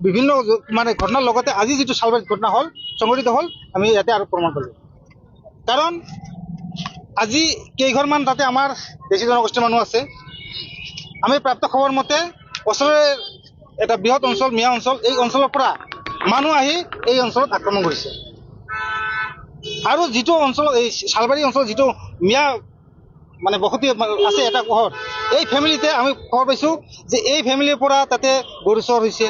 বিভিন্ন মানে ঘটনাৰ লগতে আজি যিটো চালবাৰীত ঘটনা হ'ল সংঘটিত হ'ল আমি ইয়াতে আৰু প্ৰমাণ পালোঁ। কাৰণ আজি কেইঘৰমান তাতে আমাৰ দেশী জনগোষ্ঠীৰ মানুহ আছে। আমি প্ৰাপ্ত খবৰ মতে ওচৰৰে এটা বৃহৎ অঞ্চল মিয়া অঞ্চল, এই অঞ্চলৰ পৰা মানুহ আহি এই অঞ্চলত আক্ৰমণ কৰিছে। আৰু যিটো অঞ্চল এই চালবাৰী অঞ্চল যিটো মিয়া মানে বসতি আছে এটা ঘৰ, এই ফেমিলিতে আমি খবৰ পাইছোঁ যে এই ফেমিলিৰ পৰা তাতে গৰু চোৰ হৈছে,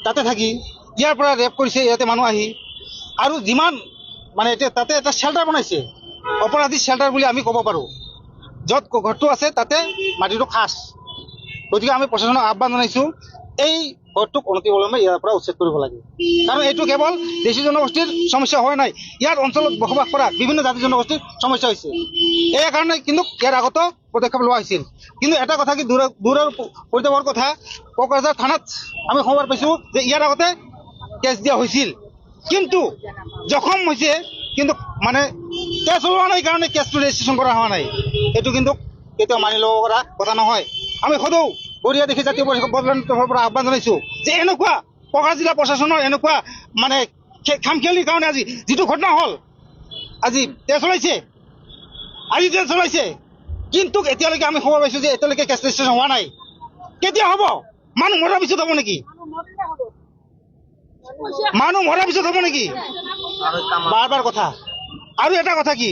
তাতে থাকি ইয়াৰ পৰা ৰেপ কৰিছে ইয়াতে মানুহ আহি। আৰু যিমান মানে এতিয়া তাতে এটা শ্বেল্টাৰ বনাইছে, অপৰাধী শ্বেল্টাৰ বুলি আমি ক'ব পাৰোঁ। য'ত ঘৰটো আছে তাতে মাটিটো খাচ। গতিকে আমি প্ৰশাসনক আহ্বান জনাইছোঁ এই ঘৰটোক অনতিবিলম্বে ইয়াৰ পৰা উচ্ছেদ কৰিব লাগে। কাৰণ এইটো কেৱল দেশী জনগোষ্ঠীৰ সমস্যা হোৱা নাই, ইয়াৰ অঞ্চলত বসবাস কৰা বিভিন্ন জাতি জনগোষ্ঠীৰ সমস্যা হৈছে। এই কাৰণে কিন্তু ইয়াৰ আগতো পদক্ষেপ লোৱা হৈছিল। কিন্তু এটা কথা কি দূৰৰ পৰিতাপৰ কথা, কোকৰাঝাৰ থানাত আমি খবৰ পাইছোঁ যে ইয়াৰ আগতে কেছ দিয়া হৈছিল, কিন্তু জখম হৈছে, কিন্তু মানে কেছ ওলোৱা নাই কাৰণে কেছটো ৰেজিষ্ট্ৰেশ্যন কৰা হোৱা নাই। এইটো কিন্তু কেতিয়াও মানি ল'ব পৰা কথা নহয়। আমি সদায় বৰিয়া দেখি জাতীয় পৰিষদ তৰফৰ পৰা আহ্বান জনাইছোঁ যে এনেকুৱা কোকৰাঝাৰ জিলা প্ৰশাসনৰ এনেকুৱা মানে খামখেয়ালিৰ কাৰণে আজি যিটো ঘটনা হ'ল, আজি তেজ চলাইছে, কিন্তু এতিয়ালৈকে আমি খবৰ পাইছোঁ যে এতিয়ালৈকে কেছ ৰেজিষ্ট্ৰেশ্যন হোৱা নাই। কেতিয়া হ'ব? মানুহ মৰাৰ পিছত হ'ব নেকি? বাৰ কথা। আৰু এটা কথা কি,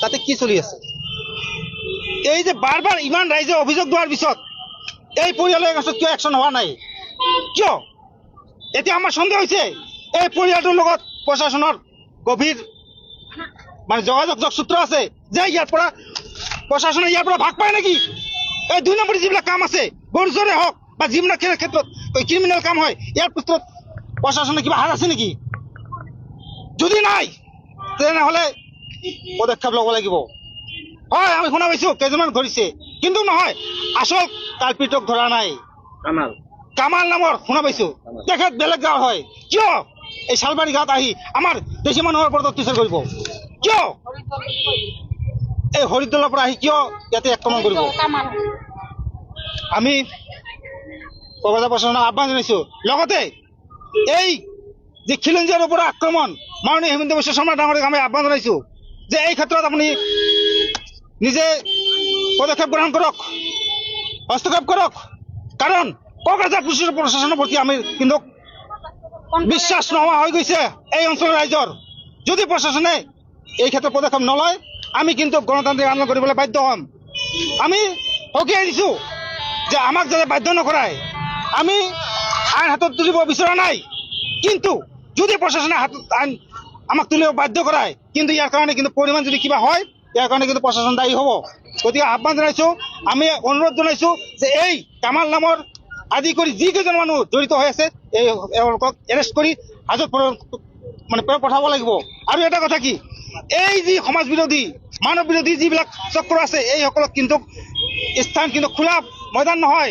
তাতে কি চলি আছে? এই যে বাৰ ইমান ৰাইজে অভিযোগ দিয়াৰ পিছত এই পৰিয়ালৰ কাছত কিয় একশ্যন হোৱা নাই? কিয়? এতিয়া আমাৰ সন্দেহ হৈছে এই পৰিয়ালটোৰ লগত প্ৰশাসনৰ গভীৰ মানে যোগাযোগ সূত্ৰ আছে, যে ইয়াৰ পৰা প্ৰশাসনে ইয়াৰ পৰা ভাগ পায় নেকি? এই 2 নম্বৰী যিবিলাক কাম আছে, গৰু চোৰে হওক বা যিবিলাক ক্ষেত্ৰত ক্ৰিমিনেল কাম হয়, ইয়াৰ ক্ষেত্ৰত প্ৰশাসনে কিবা হাত আছে নেকি? যদি নাই তেনেহ'লে পদক্ষেপ ল'ব লাগিব। হয়, আমি শুনা পাইছোঁ কেইজনমান ধৰিছে, কিন্তু নহয়, আচল কালপিতক ধৰা নাই। কামাল নামৰ শুনা পাইছোঁ, তেখেত বেলেগ গাঁৱৰ হয়। কিয় এই চালবাৰী গাঁৱত আহি আমাৰ দেশী মানুহৰ ওপৰত অত্যাচাৰ কৰিব? কিয় এই হৰিদলৰ পৰা আহি কিয় ইয়াতে আক্ৰমণ কৰিব? আমি কোকৰাঝাৰ প্ৰশাসনক আহ্বান জনাইছোঁ। লগতে এই যে খিলঞ্জীয়াৰ ওপৰত আক্ৰমণ, মাননীয় হিমন্ত বিশ্ব শৰ্মা ডাঙৰীয়াক আমি আহ্বান জনাইছোঁ যে এই ক্ষেত্ৰত আপুনি নিজে পদক্ষেপ গ্ৰহণ কৰক, হস্তক্ষেপ কৰক। কাৰণ কোকৰাঝাৰ প্ৰশাসনৰ প্ৰতি আমি কিন্তু বিশ্বাস নোহোৱা হৈ গৈছে এই অঞ্চলৰ ৰাইজৰ। যদি প্ৰশাসনে এই ক্ষেত্ৰত পদক্ষেপ নলয়, আমি কিন্তু গণতান্ত্ৰিক আন্দোলন কৰিবলৈ বাধ্য হ'ম। আমি সকীয়াই দিছোঁ যে আমাক যাতে বাধ্য নকৰায়। আমি আইন হাতত তুলিব বিচৰা নাই, কিন্তু যদি প্ৰশাসনে আইন আমাক তুলিব বাধ্য কৰায়, কিন্তু ইয়াৰ কাৰণে কিন্তু পৰিমাণ যদি কিবা হয়, ইয়াৰ কাৰণে কিন্তু প্ৰশাসন দায়ী হ'ব। গতিকে আহ্বান জনাইছোঁ, আমি অনুৰোধ জনাইছোঁ যে এই কামাল নামৰ আদি কৰি যিকেইজন মানুহ জড়িত হৈ আছে, এওঁলোকক এৰেষ্ট কৰি হাজত মানে পঠাব লাগিব। আৰু এটা কথা কি, এই যি সমাজ বিৰোধী মানৱ বিৰোধী যিবিলাক চক্ৰ আছে, এইসকলক কিন্তু স্থান কিন্তু খোলা ময়দান নহয়।